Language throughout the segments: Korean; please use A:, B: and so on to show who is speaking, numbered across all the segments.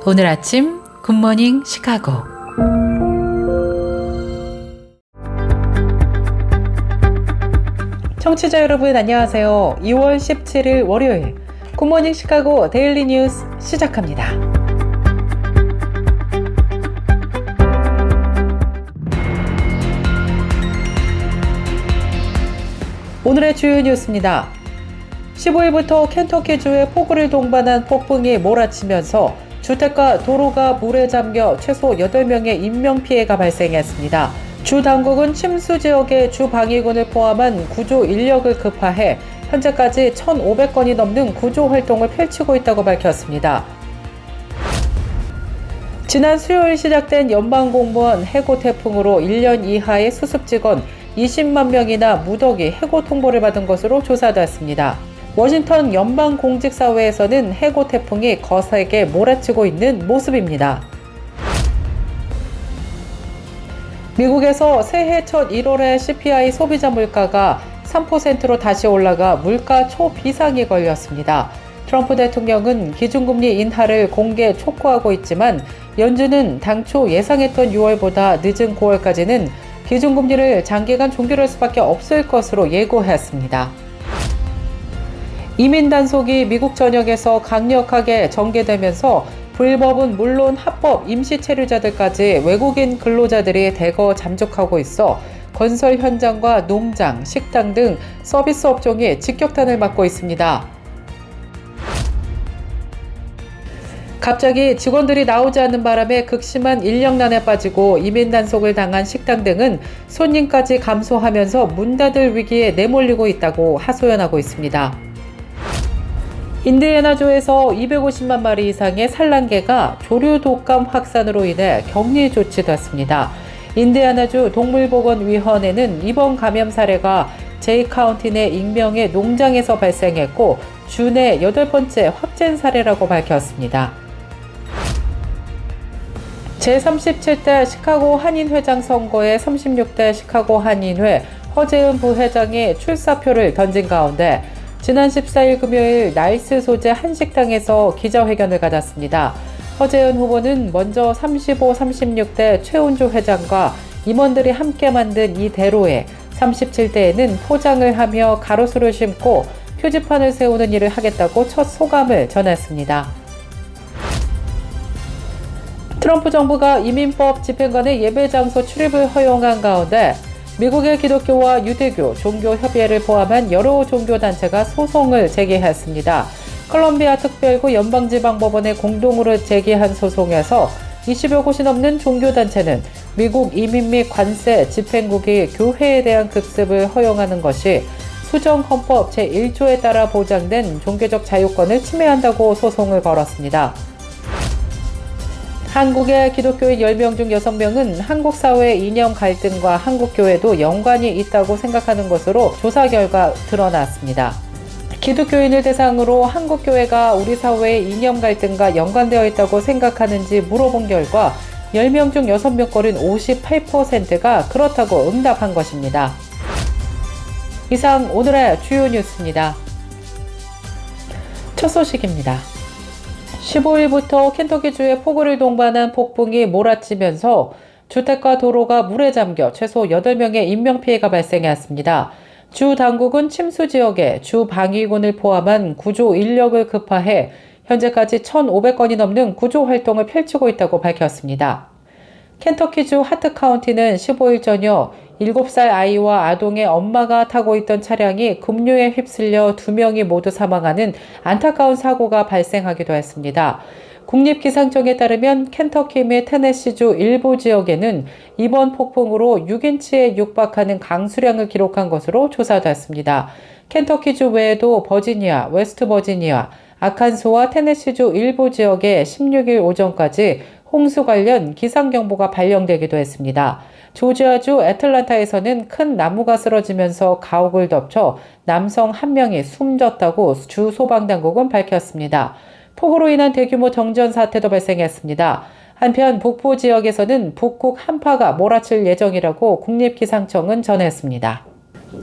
A: 오늘 아침 굿모닝 시카고. 청취자 여러분 안녕하세요. 2월 17일 월요일 굿모닝 시카고 데일리 뉴스 시작합니다. 오늘의 주요 뉴스입니다. 15일부터 켄터키주에 폭우를 동반한 폭풍이 몰아치면서 주택과 도로가 물에 잠겨 최소 8명의 인명피해가 발생했습니다. 주 당국은 침수 지역의 주 방위군을 포함한 구조 인력을 급파해 현재까지 1,500건이 넘는 구조 활동을 펼치고 있다고 밝혔습니다. 지난 수요일 시작된 연방공무원 해고 태풍으로 1년 이하의 수습직원 20만 명이나 무더기 해고 통보를 받은 것으로 조사됐습니다. 워싱턴 연방공직사회에서는 해고 태풍이 거세게 몰아치고 있는 모습입니다. 미국에서 새해 첫 1월의 CPI 소비자 물가가 3%로 다시 올라가 물가 초비상이 걸렸습니다. 트럼프 대통령은 기준금리 인하를 공개 촉구하고 있지만 연준은 당초 예상했던 6월보다 늦은 9월까지는 기준금리를 장기간 종결할 수밖에 없을 것으로 예고했습니다. 이민 단속이 미국 전역에서 강력하게 전개되면서 불법은 물론 합법 임시 체류자들까지 외국인 근로자들이 대거 잠적하고 있어 건설 현장과 농장, 식당 등 서비스 업종이 직격탄을 맞고 있습니다. 갑자기 직원들이 나오지 않는 바람에 극심한 인력난에 빠지고 이민 단속을 당한 식당 등은 손님까지 감소하면서 문 닫을 위기에 내몰리고 있다고 하소연하고 있습니다. 인디애나주에서 250만 마리 이상의 산란개가 조류 독감 확산으로 인해 격리 조치됐습니다. 인디애나주 동물보건위원회는 이번 감염 사례가 제이 카운티 내 익명의 농장에서 발생했고 주 내 8번째 확진 사례라고 밝혔습니다. 제37대 시카고 한인회장 선거에 36대 시카고 한인회 허재은 부회장이 출사표를 던진 가운데 지난 14일 금요일 나이스 소재 한 식당에서 기자회견을 가졌습니다. 허재은 후보는 먼저 35, 36대 최운주 회장과 임원들이 함께 만든 이 대로에 37대에는 포장을 하며 가로수를 심고 표지판을 세우는 일을 하겠다고 첫 소감을 전했습니다. 트럼프 정부가 이민법 집행관의 예배 장소 출입을 허용한 가운데 미국의 기독교와 유대교, 종교협의회를 포함한 여러 종교단체가 소송을 제기했습니다. 컬럼비아 특별구 연방지방법원에 공동으로 제기한 소송에서 20여 곳이 넘는 종교단체는 미국 이민 및 관세 집행국이 교회에 대한 급습을 허용하는 것이 수정헌법 제1조에 따라 보장된 종교적 자유권을 침해한다고 소송을 걸었습니다. 한국의 기독교인 10명 중 6명은 한국 사회의 이념 갈등과 한국교회도 연관이 있다고 생각하는 것으로 조사 결과 드러났습니다. 기독교인을 대상으로 한국교회가 우리 사회의 이념 갈등과 연관되어 있다고 생각하는지 물어본 결과 10명 중 6명꼴인 58%가 그렇다고 응답한 것입니다. 이상 오늘의 주요 뉴스입니다. 첫 소식입니다. 15일부터 켄터키주에 폭우를 동반한 폭풍이 몰아치면서 주택과 도로가 물에 잠겨 최소 8명의 인명피해가 발생했습니다. 주 당국은 침수 지역에 주 방위군을 포함한 구조 인력을 급파해 현재까지 1,500건이 넘는 구조 활동을 펼치고 있다고 밝혔습니다. 켄터키주 하트 카운티는 15일 저녁 7살 아이와 아동의 엄마가 타고 있던 차량이 급류에 휩쓸려 2명이 모두 사망하는 안타까운 사고가 발생하기도 했습니다. 국립기상청에 따르면 켄터키 및 테네시주 일부 지역에는 이번 폭풍으로 6인치에 육박하는 강수량을 기록한 것으로 조사됐습니다. 켄터키주 외에도 버지니아, 웨스트 버지니아, 아칸소와 테네시주 일부 지역에 16일 오전까지 홍수 관련 기상경보가 발령되기도 했습니다. 조지아주 애틀란타에서는 큰 나무가 쓰러지면서 가옥을 덮쳐 남성 1명이 숨졌다고 주 소방당국은 밝혔습니다. 폭우로 인한 대규모 정전 사태도 발생했습니다. 한편 북부 지역에서는 북극 한파가 몰아칠 예정이라고 국립기상청은 전했습니다.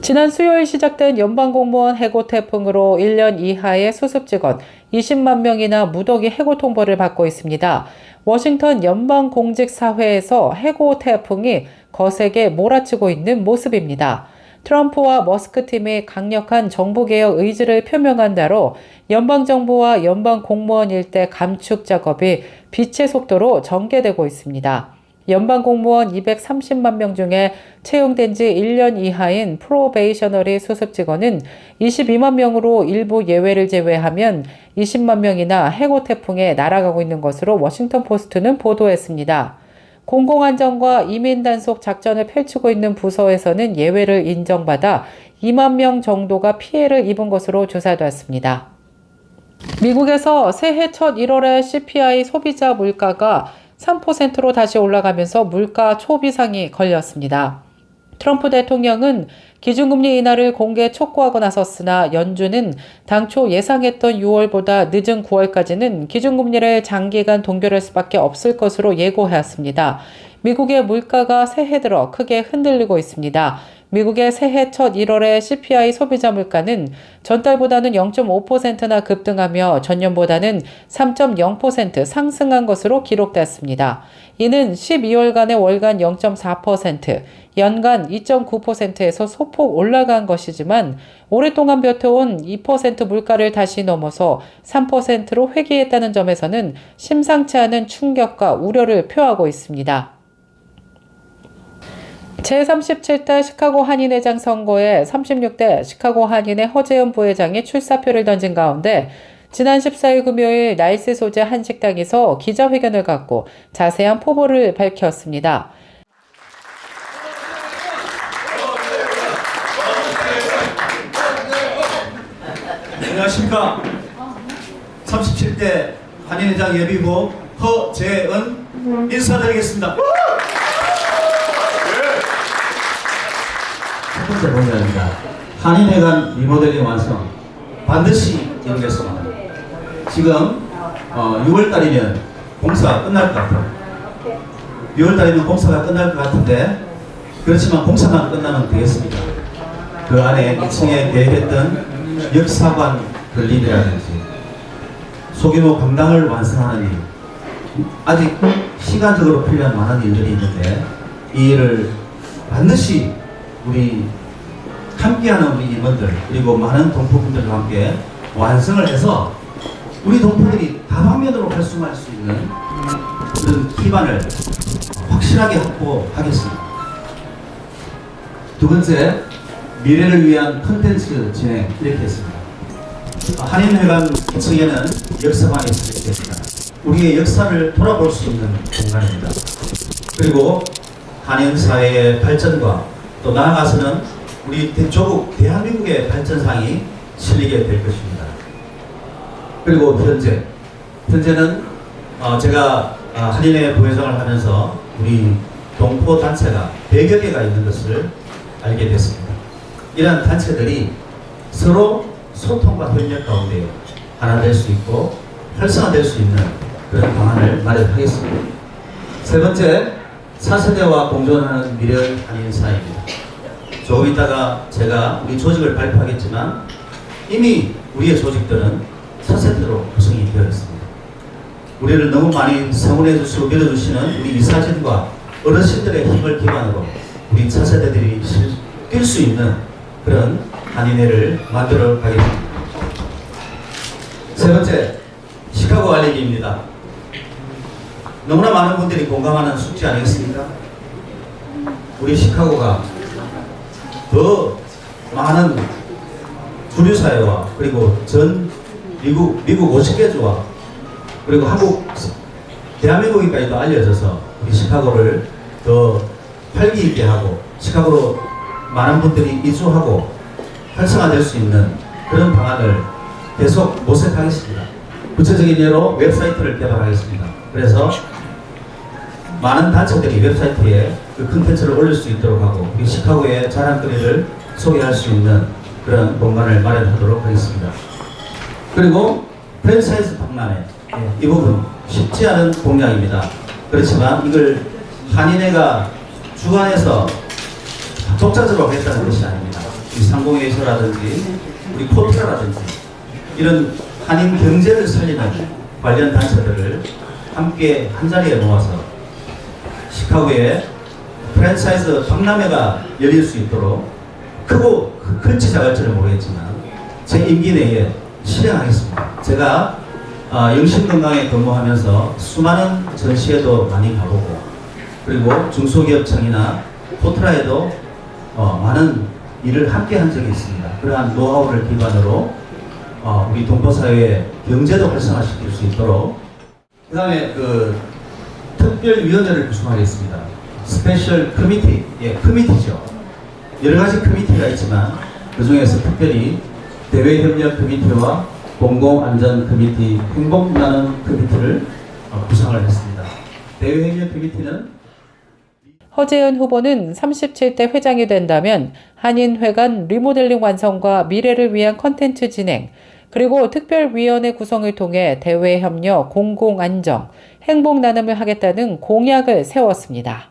A: 지난 수요일 시작된 연방공무원 해고 태풍으로 1년 이하의 수습직원 20만 명이나 무더기 해고 통보를 받고 있습니다. 워싱턴 연방공직사회에서 해고 태풍이 거세게 몰아치고 있는 모습입니다. 트럼프와 머스크 팀이 강력한 정부개혁 의지를 표명한 대로 연방정부와 연방공무원 일대 감축 작업이 빛의 속도로 전개되고 있습니다. 연방공무원 230만 명 중에 채용된 지 1년 이하인 프로베이셔너리 수습직원은 22만 명으로 일부 예외를 제외하면 20만 명이나 해고 태풍에 날아가고 있는 것으로 워싱턴 포스트는 보도했습니다. 공공안전과 이민 단속 작전을 펼치고 있는 부서에서는 예외를 인정받아 2만 명 정도가 피해를 입은 것으로 조사됐습니다. 미국에서 새해 첫 1월에 CPI 소비자 물가가 3%로 다시 올라가면서 물가 초비상이 걸렸습니다. 트럼프 대통령은 기준금리 인하를 공개 촉구하고 나섰으나 연준은 당초 예상했던 6월보다 늦은 9월까지는 기준금리를 장기간 동결할 수밖에 없을 것으로 예고했습니다. 미국의 물가가 새해 들어 크게 흔들리고 있습니다. 미국의 새해 첫 1월의 CPI 소비자 물가는 전달보다는 0.5%나 급등하며 전년보다는 3.0% 상승한 것으로 기록됐습니다. 이는 12월간의 월간 0.4%, 연간 2.9%에서 소폭 올라간 것이지만 오랫동안 벼텨온 2% 물가를 다시 넘어서 3%로 회귀했다는 점에서는 심상치 않은 충격과 우려를 표하고 있습니다. 제37대 시카고 한인회장 선거에 36대 시카고 한인회 허재현 부회장이 출사표를 던진 가운데 지난 14일 금요일 날씨 소재 한 식당에서 기자회견을 갖고 자세한 포부를 밝혔습니다.
B: 안녕하십니까. 37대 한인회장 예비후보 허재은 인사드리겠습니다. 첫 번째 본전입니다. 한인회관 리모델링 완성 반드시 이루겠습니다. 지금 6월달이면 공사가 끝날 것 같아요. 6월달이면 공사가 끝날 것 같은데 그렇지만 공사만 끝나면 되겠습니다. 그 안에 2층에 계획했던 역사관 건립이라든지 소규모 강당을 완성하는 일, 아직 시간적으로 필요한 많은 일들이 있는데 이 일을 반드시 우리 함께하는 우리 임원들 그리고 많은 동포분들과 함께 완성을 해서 우리 동포들이 다방면으로 활성화할 수 있는 그런 기반을 확실하게 확보하겠습니다. 두 번째, 미래를 위한 콘텐츠 진행 이렇게 했습니다. 한인회관 2층에는 역사관이 설치됐습니다. 우리의 역사를 돌아볼 수 있는 공간입니다. 그리고 한인 사회의 발전과 또 나아가서는 우리 조국 대한민국의 발전상이 실리게 될 것입니다. 그리고 현재는 제가 한인회 부회장을 하면서 우리 동포 단체가 100여 개가 있는 것을 알게 됐습니다. 이러한 단체들이 서로 소통과 협력 가운데 하나 될 수 있고 활성화될 수 있는 그런 방안을 마련하겠습니다. 세 번째, 4세대와 공존하는 미래 한인 사회입니다. 조금 있다가 제가 우리 조직을 발표하겠지만 이미 우리의 조직들은 4세대로 구성이 되어 있습니다. 우리를 너무 많이 성원해 주시고 밀어주시는 우리 이사진과 어르신들의 힘을 기반으로 우리 4세대들이 뛸 수 있는 그런 한인회를 만들어 가겠습니다. 세 번째, 시카고 알리기입니다. 너무나 많은 분들이 공감하는 숙제 아니겠습니까? 우리 시카고가 더 많은 주류사회와 그리고 전 미국 50개주와 그리고 대한민국까지도 알려져서 우리 시카고를 더 활기 있게 하고 시카고로 많은 분들이 이주하고 활성화될 수 있는 그런 방안을 계속 모색하겠습니다. 구체적인 예로 웹사이트를 개발하겠습니다. 그래서 많은 단체들이 웹사이트에 그 콘텐츠를 올릴 수 있도록 하고 우리 시카고의 자랑거리를 소개할 수 있는 그런 공간을 마련하도록 하겠습니다. 그리고 프랜차이즈 박람회, 이 부분 쉽지 않은 공약입니다. 그렇지만 이걸 한인회가 주관해서 독자적으로 하겠다는 것이 아닙니다. 우리 상공회의소라든지 우리 코트라라든지 이런 한인 경제를 살리는 관련 단체들을 함께 한자리에 모아서 시카고에 프랜차이즈 박람회가 열릴 수 있도록 크고 클지 작을지는 모르겠지만 제 임기 내에 실행하겠습니다. 제가 영신건강에 근무하면서 수많은 전시회도 많이 가보고 그리고 중소기업청이나 코트라에도 많은 일을 함께 한 적이 있습니다. 그러한 노하우를 기반으로 우리 동포사회의 경제도 활성화시킬 수 있도록 그 다음에 그 특별위원회를 구성하겠습니다. 스페셜 커미티, 커미티죠. 여러 가지 커미티가 있지만 그 중에서 특별히 대외협력 커미티와 공공안전 커미티, 행복나눔 커미티를 구성을 했습니다. 대외협력 커미티는
A: 허재은 후보는 37대 회장이 된다면 한인회관 리모델링 완성과 미래를 위한 컨텐츠 진행, 그리고 특별위원회 구성을 통해 대외협력, 공공안정, 행복나눔을 하겠다는 공약을 세웠습니다.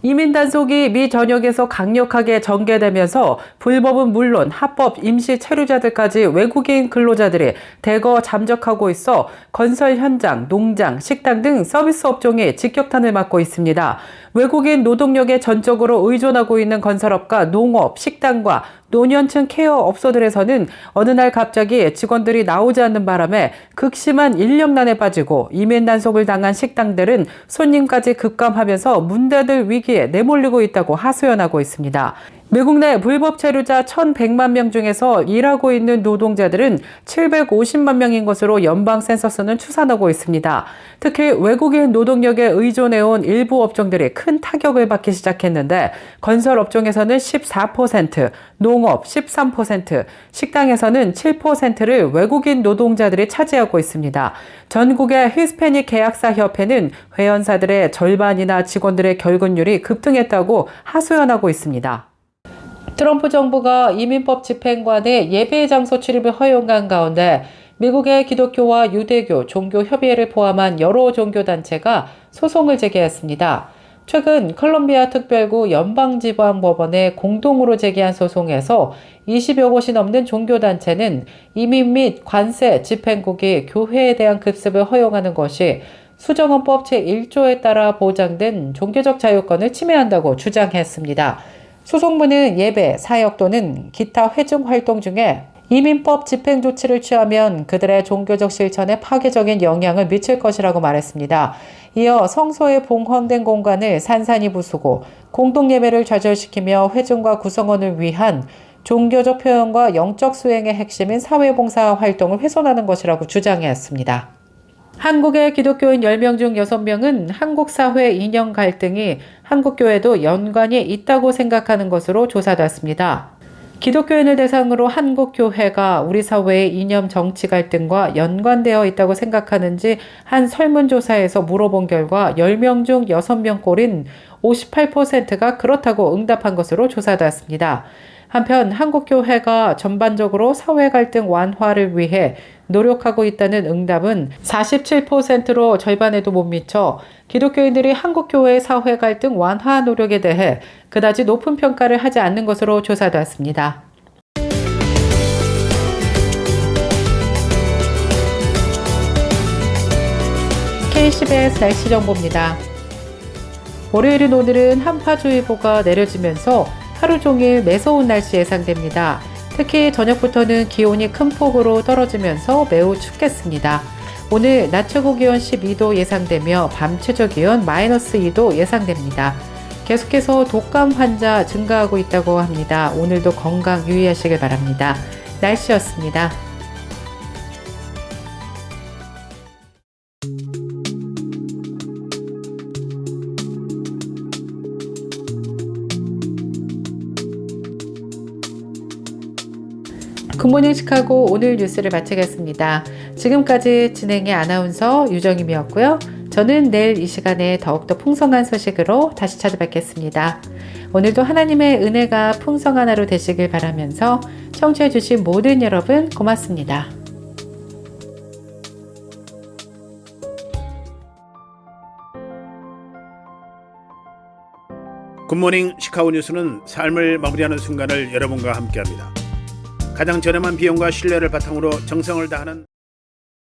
A: 이민 단속이 미 전역에서 강력하게 전개되면서 불법은 물론 합법 임시 체류자들까지 외국인 근로자들이 대거 잠적하고 있어 건설 현장, 농장, 식당 등 서비스 업종이 직격탄을 맞고 있습니다. 외국인 노동력에 전적으로 의존하고 있는 건설업과 농업, 식당과 노년층 케어 업소들에서는 어느 날 갑자기 직원들이 나오지 않는 바람에 극심한 인력난에 빠지고 이민 단속을 당한 식당들은 손님까지 급감하면서 문 닫을 위기에 내몰리고 있다고 하소연하고 있습니다. 미국 내 불법 체류자 1,100만 명 중에서 일하고 있는 노동자들은 750만 명인 것으로 연방 센서스는 추산하고 있습니다. 특히 외국인 노동력에 의존해온 일부 업종들이 큰 타격을 받기 시작했는데 건설 업종에서는 14%, 농업 13%, 식당에서는 7%를 외국인 노동자들이 차지하고 있습니다. 전국의 히스패닉 계약사 협회는 회원사들의 절반이나 직원들의 결근율이 급등했다고 하소연하고 있습니다. 트럼프 정부가 이민법 집행관의 예배 장소 출입을 허용한 가운데 미국의 기독교와 유대교, 종교협의회를 포함한 여러 종교단체가 소송을 제기했습니다. 최근 컬럼비아 특별구 연방지방법원에 공동으로 제기한 소송에서 20여 곳이 넘는 종교단체는 이민 및 관세 집행국이 교회에 대한 급습을 허용하는 것이 수정헌법 제1조에 따라 보장된 종교적 자유권을 침해한다고 주장했습니다. 소송문은 예배, 사역 또는 기타 회중 활동 중에 이민법 집행 조치를 취하면 그들의 종교적 실천에 파괴적인 영향을 미칠 것이라고 말했습니다. 이어 성소에 봉헌된 공간을 산산이 부수고 공동예배를 좌절시키며 회중과 구성원을 위한 종교적 표현과 영적 수행의 핵심인 사회봉사 활동을 훼손하는 것이라고 주장했습니다. 한국의 기독교인 10명 중 6명은 한국 사회 이념 갈등이 한국교회도 연관이 있다고 생각하는 것으로 조사됐습니다. 기독교인을 대상으로 한국교회가 우리 사회의 이념 정치 갈등과 연관되어 있다고 생각하는지 한 설문조사에서 물어본 결과 10명 중 6명 꼴인 58%가 그렇다고 응답한 것으로 조사됐습니다. 한편 한국교회가 전반적으로 사회 갈등 완화를 위해 노력하고 있다는 응답은 47%로 절반에도 못 미쳐 기독교인들이 한국교회의 사회 갈등 완화 노력에 대해 그다지 높은 평가를 하지 않는 것으로 조사됐습니다. KCBS 날씨 정보입니다. 월요일인 오늘은 한파주의보가 내려지면서 하루 종일 매서운 날씨 예상됩니다. 특히 저녁부터는 기온이 큰 폭으로 떨어지면서 매우 춥겠습니다. 오늘 낮 최고 기온 12도 예상되며 밤 최저 기온 -2도 예상됩니다. 계속해서 독감 환자 증가하고 있다고 합니다. 오늘도 건강 유의하시길 바랍니다. 날씨였습니다. 굿모닝 시카고 오늘 뉴스를 마치겠습니다. 지금까지 진행의 아나운서 유정임이었고요. 저는 내일 이 시간에 더욱더 풍성한 소식으로 다시 찾아뵙겠습니다. 오늘도 하나님의 은혜가 풍성한 하루 되시길 바라면서 청취해주신 모든 여러분 고맙습니다.
C: 굿모닝 시카고 뉴스는 삶을 마무리하는 순간을 여러분과 함께합니다. 가장 저렴한 비용과 신뢰를 바탕으로 정성을 다하는